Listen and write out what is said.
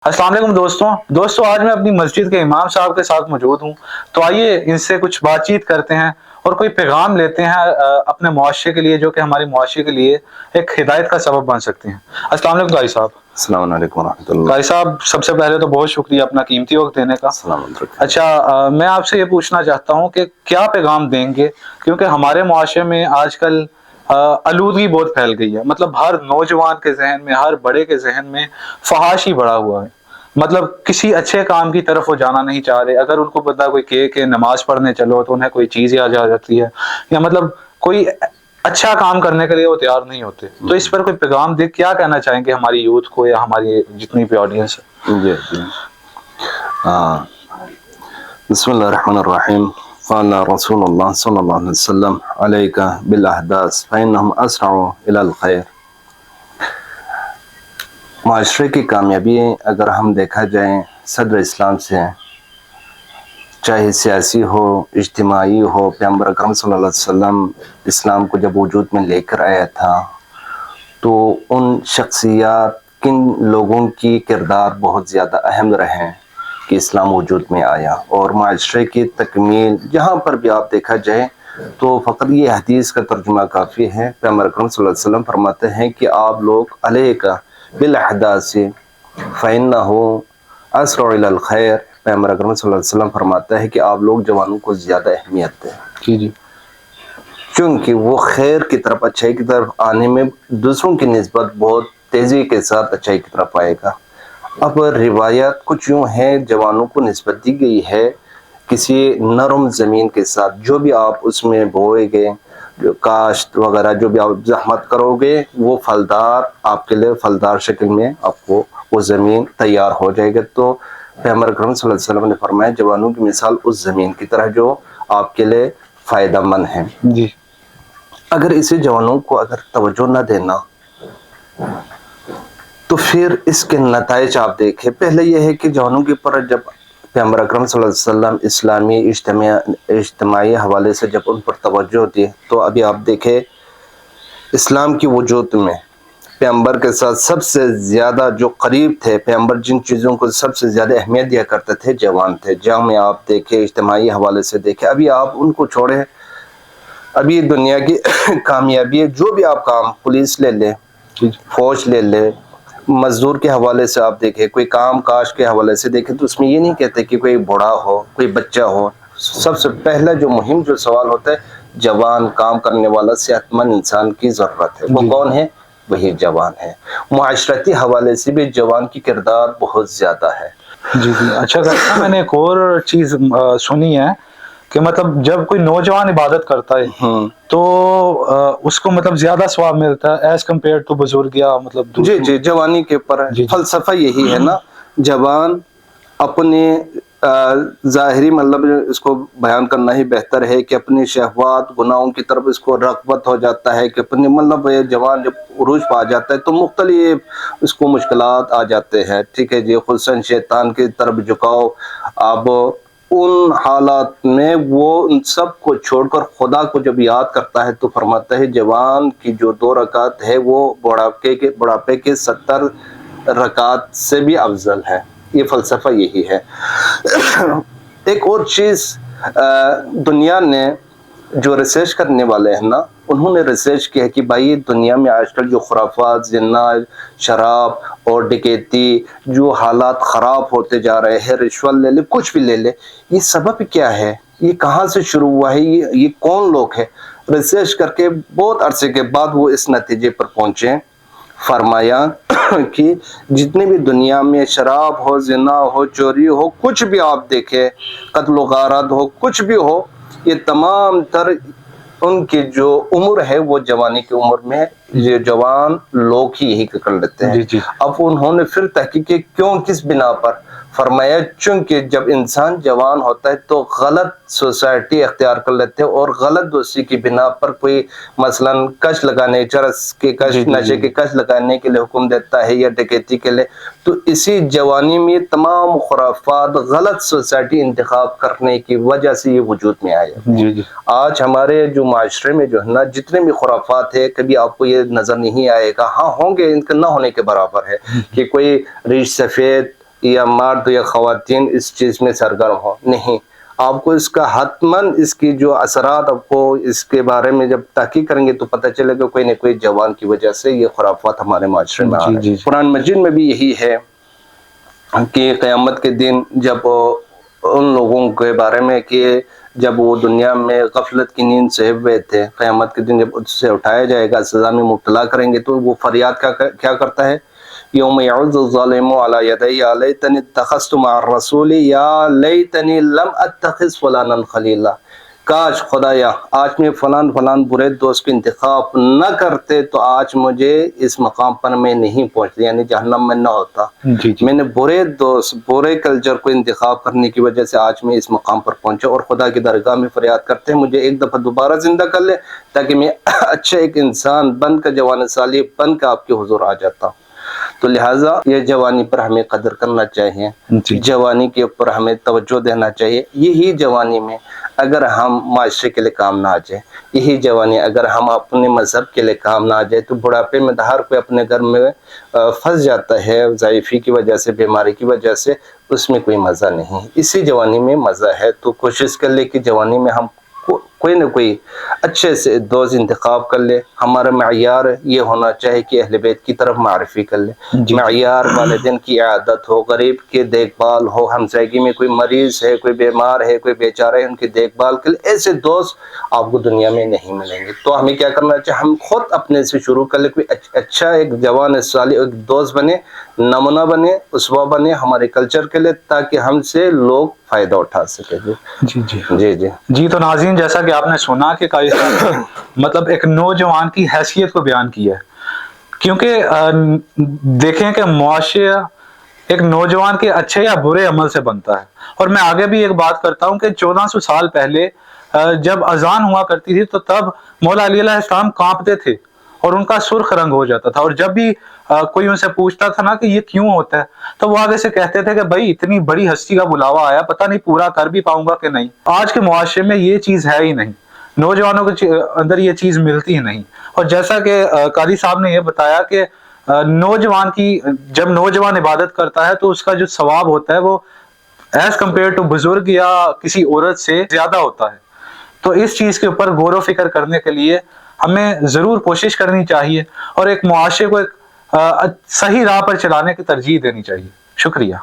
अस्सलाम वालेकुम दोस्तों आज मैं अपनी मस्जिद के इमाम साहब के साथ मौजूद हूँ। तो आइए इनसे कुछ बातचीत करते हैं और कोई पैगाम लेते हैं अपने मुआशरे के लिए, जो कि हमारे मुआशरे के लिए एक हिदायत का सबब बन सकते हैं। अस्सलाम वालेकुम कारी साहब। अस्सलाम वालेकुम रहमतुल्लाह। कारी साहब, सबसे पहले तो बहुत शुक्रिया अपना कीमती वक्त देने का। अस्सलाम वालेकुम। अच्छा, मैं आपसे ये पूछना चाहता हूँ कि क्या पैगाम देंगे, क्योंकि हमारे मुआशरे में आजकल आलूदगी बहुत फैल गई है। मतलब हर नौजवान के जहन में, हर बड़े के जहन में फहाशी बढ़ा हुआ है। मतलब किसी अच्छे काम की तरफ वो जाना नहीं चाह रहे। अगर उनको पता कोई के नमाज पढ़ने चलो तो उन्हें कोई चीज़ याद आ जाती है, या मतलब कोई अच्छा काम करने के लिए वो तैयार नहीं होते। तो इस पर कोई पैगाम दे, क्या कहना चाहेंगे हमारी यूथ को या हमारी जितनी भी ऑडियंस है? जी जी। बिस्मिल्लाहिर्रहमानिर्रहीम। क़ाल रसूलुल्लाह सल्लल्लाहु अलैहि वसल्लम अलैका बिल अहदास फ़इन्नहुम अस्रअ इलल खैर। माशरे की कामयाबी अगर हम देखा जाए सदर इस्लाम से है, चाहे सियासी हो, इज्तिमाई हो। पैगंबर अकरम सल्लल्लाहु अलैहि वसल्लम इस्लाम को जब वजूद में लेकर आया था तो उन शख्सियात, किन लोगों की किरदार बहुत ज़्यादा अहम रहे कि इस्लाम वजूद में आया। और माशरे की तकमील जहाँ पर भी आप देखा जाए तो फ़कत ये हदीस का तर्जुमा काफ़ी है। पैगंबर अकरम सल्लल्लाहु अलैहि वसल्लम फरमाते हैं कि आप लोग अलैका बिल अहदासी फ़इन्नहु अस्रअ इलल खैर। पैगंबर अकरम सल्लल्लाहु अलैहि वसल्लम फरमाता है कि आप लोग जवानों को ज़्यादा अहमियत दें। जी जी। क्योंकि वो खैर की तरफ, अच्छाई की तरफ आने में दूसरों की निस्बत बहुत तेज़ी के साथ अच्छाई की तरफ आएगा। अब रिवायत कुछ यूँ है, जवानों को निस्बत दी गई है किसी नरम ज़मीन के साथ। जो भी आप उसमें बोएगे, जो काश्त वगैरह जो भी आप जहमत करोगे, वो फलदार आपके लिए फलदार शक्ल में आपको वो ज़मीन तैयार हो जाएगा। तो पैगंबर अकरम सल्लल्लाहु अलैहि वसल्लम ने फरमाया जवानों की मिसाल उस ज़मीन की तरह जो आपके लिए फ़ायदेमंद है। जी। अगर इसे जवानों को अगर तवज्जो न देना तो फिर इसके नताइज आप देखें। पहले यह है कि जवानों के ऊपर जब पैगंबर अकरम सल्लल्लाहु अलैहि वसल्लम इस्लामी इज्तिमाई हवाले से जब उन पर तवज्जो दी, तो अभी आप देखें इस्लाम की वजूद में पैगंबर के साथ सबसे ज़्यादा जो करीब थे, पैगंबर जिन चीज़ों को सबसे ज़्यादा अहमियत दिया करते थे, जवान थे। जहाँ में आप देखें इज्तिमाई हवाले से देखें, अभी आप उनको छोड़ें, अभी दुनिया की कामयाबी है, जो भी आप काम, पुलिस ले ले, फौज ले ले, मजदूर के हवाले से आप देखें, कोई काम काज के हवाले से देखें, तो उसमें ये नहीं कहते कि कोई बूढ़ा हो, कोई बच्चा हो। सबसे पहला जो मुहिम जो सवाल होता है, जवान काम करने वाला सेहतमंद इंसान की ज़रूरत है। वो कौन है? वही जवान है। मुआशरती हवाले से भी जवान की किरदार बहुत ज़्यादा है। जी जी। अच्छा करता, मैंने एक और चीज़ सुनी है कि मतलब जब कोई नौजवान इबादत करता है तो उसको मतलब ज्यादा सवाब मिलता है एज कम्पेयर टू बुजुर्ग, या मतलब जी जी, जवानी के ऊपर है। फलसफा यही है ना, जवान अपने ज़ाहिरी मतलब इसको बयान करना ही बेहतर है कि अपनी शहवात गुनाहों की तरफ इसको रग़बत हो जाता है कि अपने मतलब ये जवान जब उरूज पा जाता है तो मुख्तलिफ इसको मुश्किलात आ जाते हैं। ठीक है जी, खुसन शैतान की तरफ झुकाओ। अब उन हालात में वो उन सब को छोड़कर खुदा को जब याद करता है तो फरमाता है जवान की जो 2 रकात है वो बुढ़ापे के 70 रकात से भी अफजल है। ये फ़लसफ़ा यही है। एक और चीज़, दुनिया ने जो रिसर्च करने वाले हैं ना, उन्होंने रिसर्च किया है कि भाई दुनिया में आजकल जो खुराफात, जिन्ना, शराब और डकैती, जो हालात ख़राब होते जा रहे हैं, रिश्वत ले ले, कुछ भी ले ले, ये सबब क्या है? ये कहाँ से शुरू हुआ है? ये कौन लोग हैं? रिसर्च करके बहुत अरसे के बाद वो इस नतीजे पर पहुँचे। फरमाया कि जितने भी दुनिया में शराब हो, जिना हो, चोरी हो, कुछ भी आप देखें, कत्ल गारत हो, कुछ भी हो, ये तमाम तर उनकी जो उम्र है वो जवानी की उम्र में ये जवान लोग ही यही कर लेते हैं। जी जी। अब उन्होंने फिर तहकीक की क्यों, किस बिना पर? फरमाया चूंकि जब इंसान जवान होता है तो गलत सोसाइटी अख्तियार कर लेते हैं और गलत दोस्ती की बिना पर कोई मसलन कश लगाने, चरस के कश, नशे के कश लगाने के लिए हुक्म देता है या डकैती के लिए। तो इसी जवानी में तमाम खुराफात, गलत सोसाइटी इंतखाब करने की वजह से ये वजूद में आया। जी जी। आज हमारे जो माशरे में जो है ना, जितने भी खुराफात है, कभी आपको ये नज़र नहीं आएगा, हाँ होंगे, इनके ना होने के बराबर है कि कोई रीछ सफ़ेद یا مرد یا خواتین اس چیز میں سرگرم ہو، نہیں، آپ کو اس کا حتماً اس کی جو اثرات آپ کو اس کے بارے میں جب تحقیق کریں گے تو پتہ چلے گا کوئی نہ کوئی جوان کی وجہ سے یہ خرافات ہمارے معاشرے میں آ رہے ہیں۔ قرآن مجید میں بھی یہی ہے کہ قیامت کے دن جب ان لوگوں کے بارے میں کہ جب وہ دنیا میں غفلت کی نیند سے ہوئے تھے، قیامت کے دن جب اس سے اٹھایا جائے گا، سزا میں مبتلا کریں گے، تو وہ فریاد کیا کرتا ہے؟ یوم یعض الظالم علی یدی یا لیتنی اتخذت مع الرسول یا لیتنی لم اتخذ فلانا خلیلا، کاش خدایا آج میں فلان برے دوست کا انتخاب نہ کرتے تو آج مجھے اس مقام پر میں نہیں پہنچتا، یعنی جہنم میں نہ ہوتا۔ میں نے برے دوست، برے کلچر کو انتخاب کرنے کی وجہ سے آج میں اس مقام پر پہنچا، اور خدا کی درگاہ میں فریاد کرتے ہیں مجھے ایک دفعہ دوبارہ زندہ کر لے تاکہ میں اچھا ایک انسان بن کر، جوان صالح بن کر آپ کے حضور آ جاتا ہوں۔ تو لہٰذا یہ جوانی پر ہمیں قدر کرنا چاہیے، جوانی کے اوپر ہمیں توجہ دینا چاہیے۔ یہی جوانی میں اگر ہم معاشرے کے لیے کام نہ آ جائے، یہی جوانی اگر ہم اپنے مذہب کے لیے کام نہ آ جائے، تو بڑھاپے میں ہر کوئی اپنے گھر میں پھنس جاتا ہے، ضعیفی کی وجہ سے، بیماری کی وجہ سے، اس میں کوئی مزہ نہیں۔ اسی جوانی میں مزہ ہے، تو کوشش کر لے کہ جوانی میں ہم کوئی نہ کوئی اچھے سے دوست انتخاب کر لے۔ ہمارا معیار یہ ہونا چاہیے کہ اہل بیت کی طرف معرفی کر لے، معیار والدین کی عیادت ہو، غریب کی دیکھ بھال ہو، ہمسائیگی میں کوئی مریض ہے، کوئی بیمار ہے، کوئی بیچارہ ہے، ان کی دیکھ بھال کے لیے۔ ایسے دوست آپ کو دنیا میں نہیں ملیں گے۔ تو ہمیں کیا کرنا چاہیے؟ ہم خود اپنے سے شروع کر لیں، کوئی اچھا ایک جوان صالح ایک دوست بنے، نمونہ بنے، اسوہ بنے ہمارے کلچر کے لیے، تاکہ ہم سے لوگ فائدہ اٹھا سکے۔ جی تو ناظرین، جیسا کہ آپ نے سنا کہ قاری صاحب مطلب ایک نوجوان کی حیثیت کو بیان کیا ہے، کیونکہ دیکھیں کہ معاشرہ ایک نوجوان کے اچھے یا برے عمل سے بنتا ہے۔ اور میں آگے بھی ایک بات کرتا ہوں کہ 1400 سال پہلے جب اذان ہوا کرتی تھی تو تب مولا علی علیہ السلام کانپتے تھے اور ان کا سرخ رنگ ہو جاتا تھا، اور جب بھی کوئی ان سے پوچھتا تھا نا کہ یہ کیوں ہوتا ہے تو وہ آگے سے کہتے تھے کہ بھائی اتنی بڑی ہستی کا بلاوا آیا، پتہ نہیں پورا کر بھی پاؤں گا کہ نہیں۔ آج کے معاشرے میں یہ چیز ہے ہی نہیں، نوجوانوں کے اندر یہ چیز ملتی ہی نہیں۔ اور جیسا کہ قاری صاحب نے یہ بتایا کہ نوجوان کی جب نوجوان عبادت کرتا ہے تو اس کا جو ثواب ہوتا ہے وہ ایز کمپیئر ٹو بزرگ یا کسی عورت سے زیادہ ہوتا ہے۔ تو اس چیز کے اوپر غور و فکر کرنے کے لیے ہمیں ضرور کوشش کرنی چاہیے اور ایک معاشرے کو ایک صحیح راہ پر چلانے کی ترجیح دینی چاہیے۔ شکریہ۔